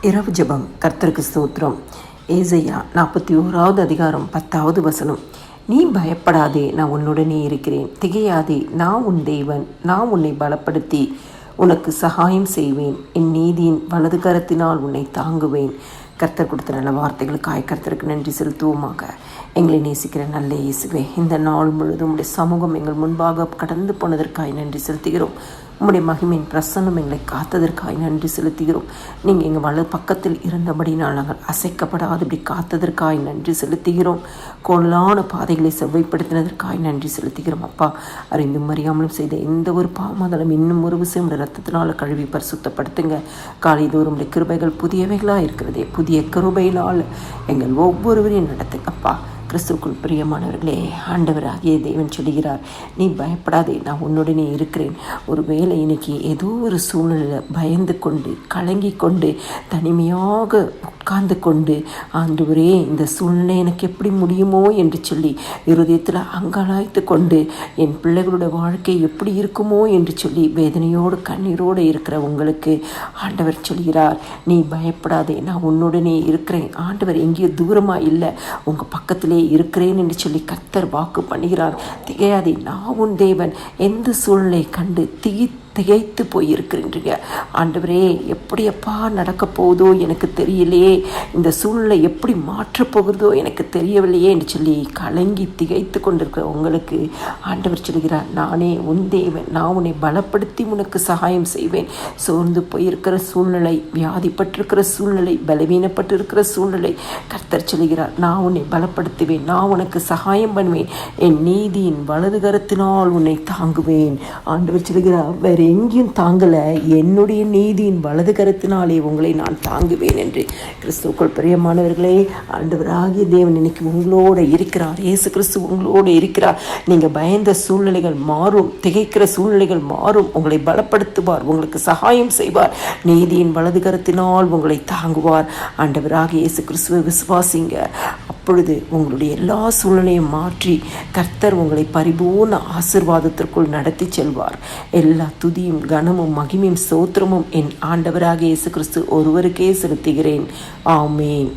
இரவு ஜெபம். கர்த்தருக்கு ஸ்தோத்திரம். ஏசாயா 41வது அதிகாரம் 10வது வசனம். நீ பயப்படாதே, நான் உன்னுடனே இருக்கிறேன். திகையாதே, நான் உன் தேவன். நான் உன்னை பலப்படுத்தி உனக்கு சகாயம் செய்வேன். என் நீதியின் வலது கரத்தினால் உன்னை தாங்குவேன். கர்த்தர் கொடுத்த நல்ல வார்த்தைகளுக்காய் கர்த்தருக்கு நன்றி செலுத்துவோமாக. எங்களை நேசிக்கிற நல்ல இயேசுவே, இந்த நாள் முழுவதும் உடைய சமூகம் எங்கள் முன்பாக கடந்து போனதற்காய் நன்றி செலுத்துகிறோம். உம்முடைய மகிமையின் பிரசன்னம் எங்களை காத்ததற்காய் நன்றி செலுத்துகிறோம். நீங்கள் எங்கள் வலது பக்கத்தில் இருந்தபடினால் நாங்கள் அசைக்கப்படாதபடி காத்ததற்காய் நன்றி செலுத்துகிறோம். கோலான பாதைகளை செவ்வாய்ப்படுத்தினதற்காய் நன்றி செலுத்துகிறோம். அப்பா, அறிந்தும் அறியாமலும் செய்த எந்த ஒரு பாவமாதலும் இன்னும் ஒரு விஷயம் ரத்தத்தினால் கழுவி பரிசுத்தப்படுத்துங்க. காலைதோறும் உடைய கிருபைகள் புதியவைகளாக இருக்கிறதே, புதிய கிருபையினால் எங்கள் ஒவ்வொருவரையும் நடத்துங்க. அப்பா, கிறிஸ்துவுக்குள் பிரியமானவர்களே, ஆண்டவராகிய தேவன் சொல்கிறார், நீ பயப்படாதே, நான் உன்னுடனே இருக்கிறேன். ஒருவேளை இன்னைக்கு ஏதோ ஒரு சூழ்நிலை பயந்து கொண்டு கலங்கி கொண்டு தனிமையாக உட்கார்ந்து கொண்டு, ஆண்டவரே இந்த சூழ்நிலை எனக்கு எப்படி முடியுமோ என்று சொல்லி இருதயத்தில் அங்கலாய்த்து கொண்டு, என் பிள்ளைகளுடைய வாழ்க்கை எப்படி இருக்குமோ என்று சொல்லி வேதனையோடு கண்ணீரோடு இருக்கிற உங்களுக்கு ஆண்டவர் சொல்கிறார், நீ பயப்படாதே, நான் உன்னுடனே இருக்கிறேன். ஆண்டவர் எங்கேயோ தூரமாக இல்லை, உங்கள் பக்கத்திலே இருக்கிறேன் என்று சொல்லி கர்த்தர் வாக்கு பண்ணுகிறார். திகையாதே, நான் உன் தேவன். எந்த சூழ்நிலை கண்டு திகைத்து போயிருக்கிறீங்க. ஆண்டவரே, எப்படியப்பா நடக்க போகுதோ எனக்கு தெரியலையே, இந்த சூழ்நிலை எப்படி மாற்றப் போகிறதோ எனக்கு தெரியவில்லையே என்று சொல்லி கலங்கி திகைத்து கொண்டிருக்கிற உங்களுக்கு ஆண்டவர் சொல்கிறார், நானே உன் தேவன். நான் உன்னை பலப்படுத்தி உனக்கு சகாயம் செய்வேன். சோர்ந்து போயிருக்கிற சூழ்நிலை, வியாதிப்பட்டிருக்கிற சூழ்நிலை, பலவீனப்பட்டிருக்கிற சூழ்நிலை, கர்த்தர் சொல்கிறார், நான் உன்னை பலப்படுத்துவேன். நான் உனக்கு சகாயம் பண்ணுவேன். என் நீதியின் வலது கரத்தினால் உன்னை தாங்குவேன். ஆண்டவர் சொல்கிறார், வேறு எங்கேயும் தாங்கலை, என்னுடைய நீதியின் வலது கரத்தினாலே உங்களை நான் தாங்குவேன் என்று. கிறிஸ்துவுக்குள் பிரியமானவர்களே, ஆண்டவராகிய தேவன் இன்னைக்கு உங்களோட இருக்கிறார். இயேசு கிறிஸ்து உங்களோட இருக்கிறார். நீங்கள் பயந்த சூழ்நிலைகள் மாறும், திகைக்கிற சூழ்நிலைகள் மாறும். உங்களை பலப்படுத்துவார், உங்களுக்கு சகாயம் செய்வார். நீதியின் வலது கரத்தினால் உங்களை தாங்குவார். ஆண்டவராகிய இயேசு கிறிஸ்துவை விசுவாசிங்க. அப்பொழுது உங்களுடைய எல்லா சூழ்நிலையும் மாற்றி கர்த்தர் உங்களை பரிபூர்ண ஆசீர்வாதத்திற்குள் நடத்தி செல்வார். எல்லா துதியும் கனமும் மகிமையும் ஸ்தோத்திரமும் என் ஆண்டவராகிய இயேசு கிறிஸ்து ஒருவருக்கே செலுத்துகிறேன். ஆமென்.